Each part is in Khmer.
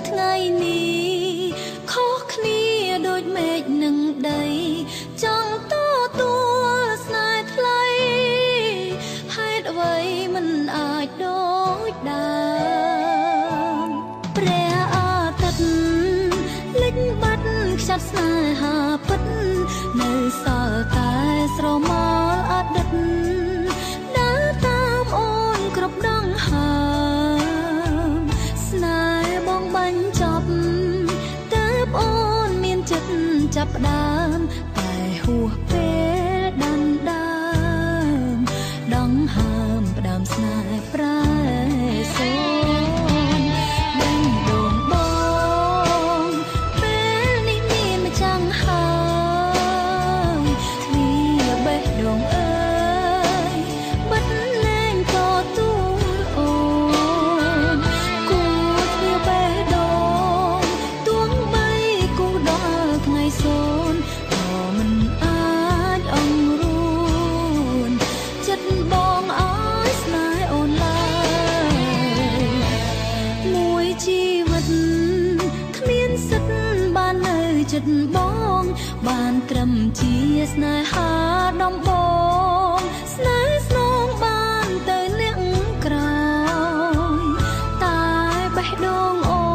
ថ្ងៃនេះខុសគ្នាដូចមេឃនឹងដីចង់ទទួលស្នេហ៍ថ្លៃហេតុអ្វីមិនអាចដូចដើមព្រះអាទិត្យលិចបាត់ខ្ចាត់ស្នេហាពិតនៅសល់តែស្រមោលអតីតដើរតាមអូនគ្រប់ដងហើមស្នេហ៍បងបាញ់ចប់ទើបអូនមានចិត្តចាប់ផ្ដើមតែហួសពេលដណ្ដើមដងហើមផ្ដើមស្នេហ៍ប្រែសូនដឹងដងបងពេលនេះមានម្ចាំងហើយទ្វាបេះដូងអើយបិទលែងតទួលអូនគូទ្វាបេះដូងទួងបីគូដល់ថ្ងៃសូនក៏មិនអាចអង្រួនចិត្តបងអើយស្នេហ៍អូនឡើយមួយជីវិតគ្មានសិទ្ធបាននៅចិត្តបងបានត្រឹមជាស្នេហាដំបងស្នេហ៍ស្នងបានទៅអ្នកក្រោយតែបេះដូងអូ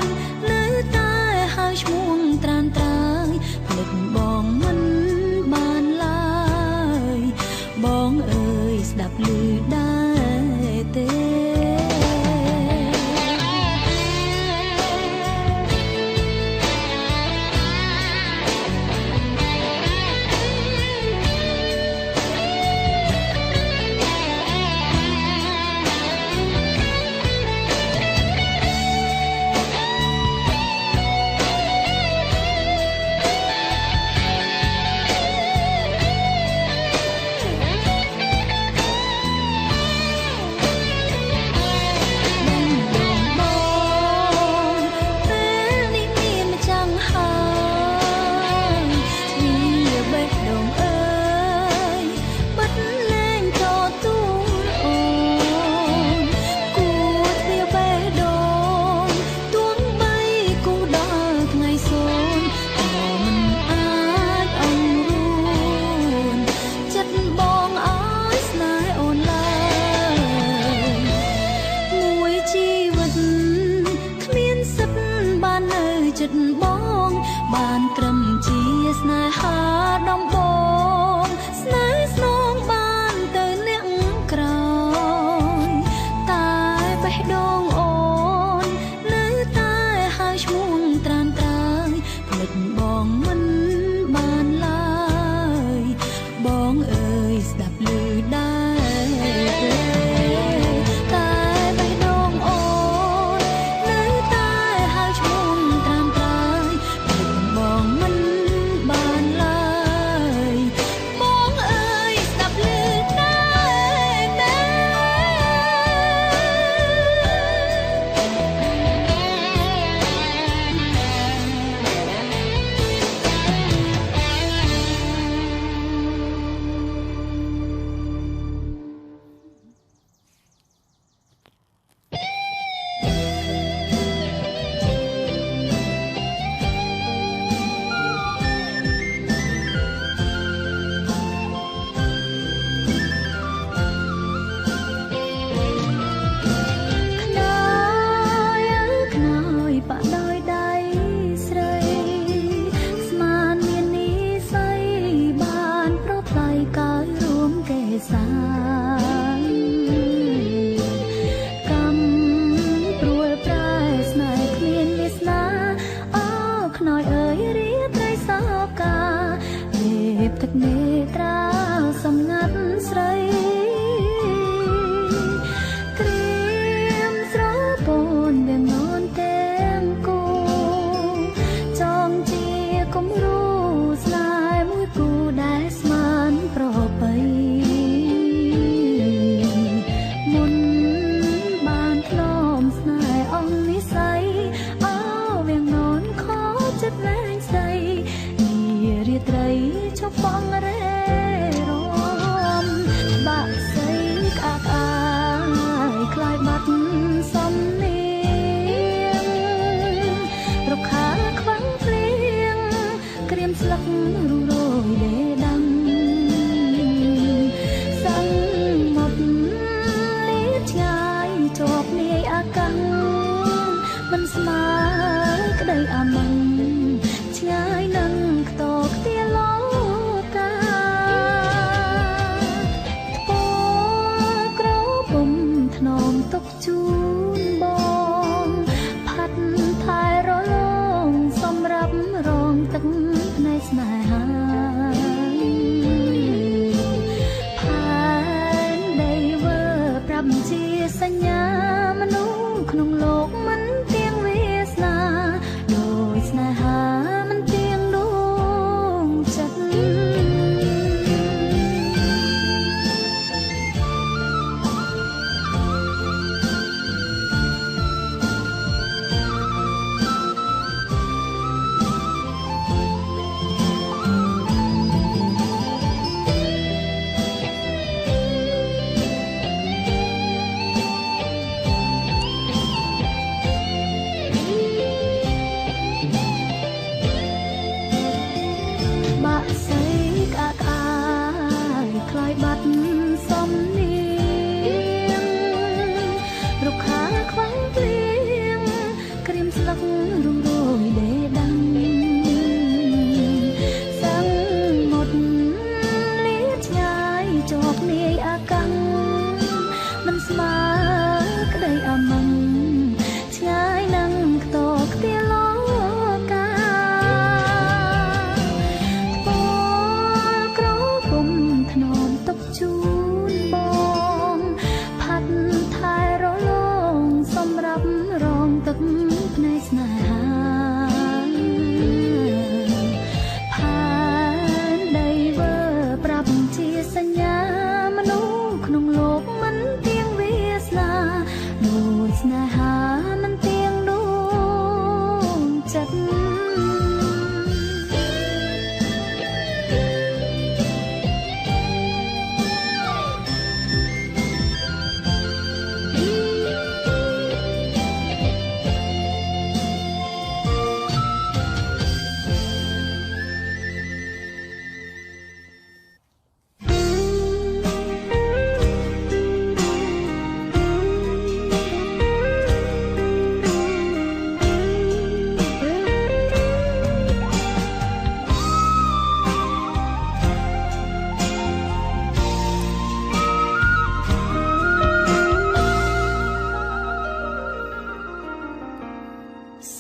ននៅតែហើយឈ្មោះត្រានត្រើយភ្លេចបងមិនបានឡើយបងអើយស្ដាប់ឮដែរទេចិត្តបងបានត្រឹមជាស្នេហាដំបងស្នេហ៍ស្នងបានទៅអ្នកក្រោយតែបេះដូងអូននៅតែហើយឈ្មោះត្រានត្រើយភ្លេចបងមិនបានឡើយបងអើយស្ដាប់ឮដែរទេតែបេះដូងអូននៅតែហើយឈ្មោះត្រានត្រើយភ្លេចបងមិនបានឡើយបងអើយស្ដាប់ឮដែរទេ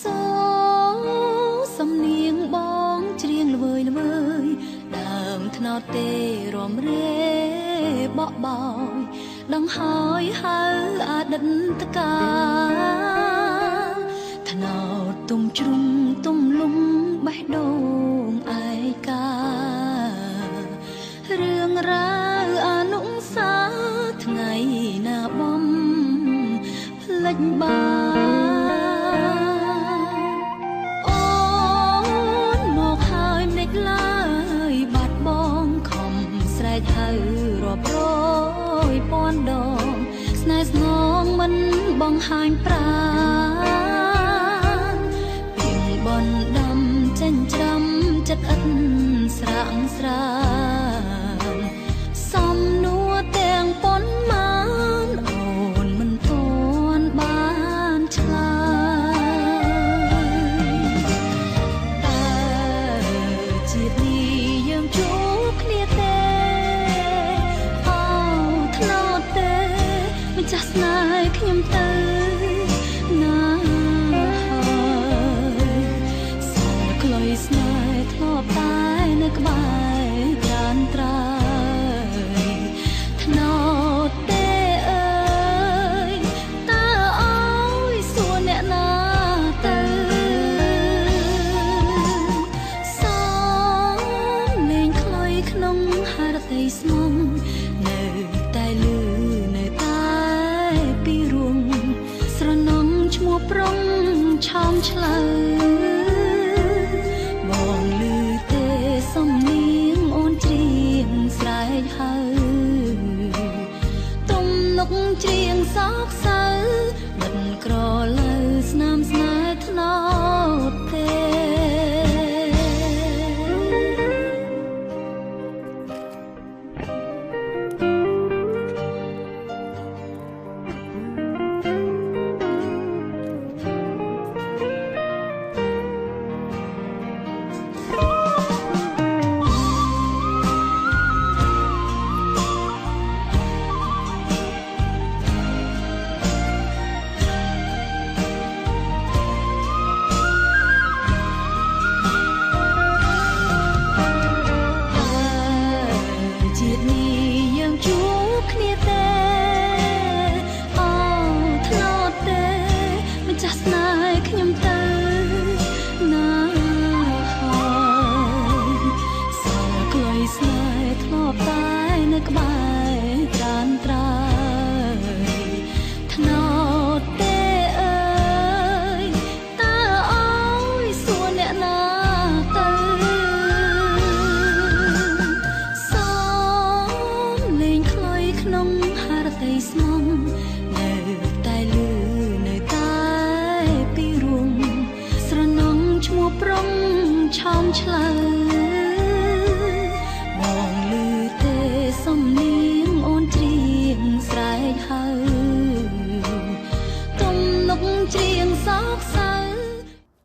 សូសំនៀងបងច្រៀងល្វើយល្វើយដើមថ្នោតទេរំរេបក់បោយដង្ហើយហៅអតីតកាថ្នោតទុំជ្រុំទុំលំបេះដូងឯការឿងរ៉ាវអនុសាថ្ងៃណាបំភ្លេចបានអូនមកហើយម្លេចឡើយបាត់បងខំស្រែកហៅរាប់រយពាន់ដងស្នេហ៍ស្នងមិនបង្ហាញប្រាណពីងបនដំចិញ្ច្រាំចិត្តឥតស្រាក់ស្រានសំនួរទាំងប៉ុន្មានអូនមិនទាន់បានឆ្លើយតែជាតិនេះយើងជួបគ្នាទេអោថ្នោតទេម្ចាស់ស្នេហ៍ខ្ញុំទៅណាហើយសល់ក្លុយស្នេហ៍ធ្លាប់តែនៅក្បែរត្រានត្រើយថ្នោតទេអើយតើអើយសួរអ្នកណាទៅសំលេងខ្លុយក្នុងហារតីស្មុំនៅតែលឺនៅតែពីរួមស្រណងឈ្មោះប្រុងឆោមឆ្លើបងលឺទេសំនៀងអូនច្រៀងស្រែកហៅទំនុកច្រៀងសោកសៅបិទក្រឡៅស្នាមស្នេហ៍ថ្នោតទេជាតិនេះយើងជួបគ្នាទេអូថ្នោតទេម្ចាស់ស្នេហ៍ខ្ញុំទៅណាហើយសល់ក្លុយស្នេហ៍ធ្លាប់តែនៅក្បែរត្រានត្រើយថ្នោតទេអើយតើអើយសួរអ្នកណាទៅក្នុងហារតីស្មុំនៅតែលឺនៅតែពីរួមស្រណងឈ្មោះប្រុងឆោមឆ្លើ